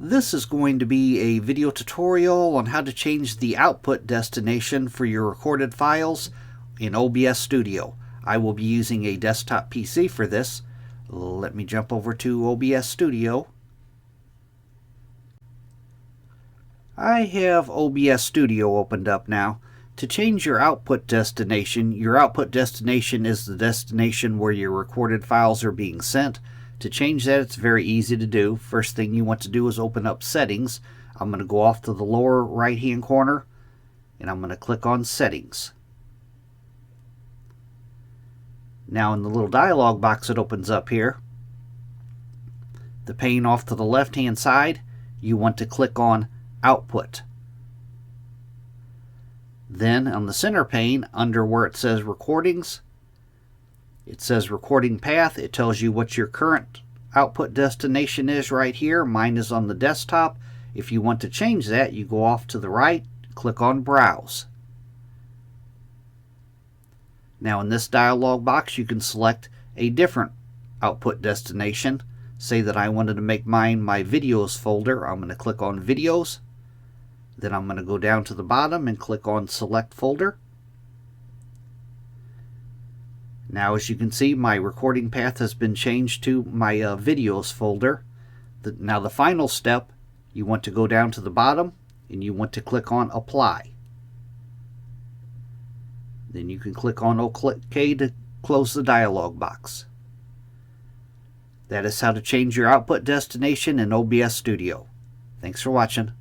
This is going to be a video tutorial on how to change the output destination for your recorded files in OBS Studio. I will be using a desktop PC for this. Let me jump over to OBS Studio. I have OBS Studio opened up now. To change your output destination is the destination where your recorded files are being sent. To change that, it's very easy to do. First thing you want to do is open up Settings. I'm going to go off to the lower right hand corner and I'm going to click on Settings. Now in the little dialog box that opens up here, the pane off to the left hand side, you want to click on Output. Then on the center pane, under where it says Recordings, it says Recording Path. It tells you what your current output destination is right here. Mine is on the desktop. If you want to change that, you go off to the right, click on Browse. Now in this dialog box, you can select a different output destination. Say that I wanted to make mine my Videos folder. I'm going to click on Videos. Then I'm going to go down to the bottom and click on Select Folder. Now as you can see, my recording path has been changed to my Videos folder. Now the final step, you want to go down to the bottom and you want to click on Apply. Then you can click on OK to close the dialog box. That is how to change your output destination in OBS Studio. Thanks for watching.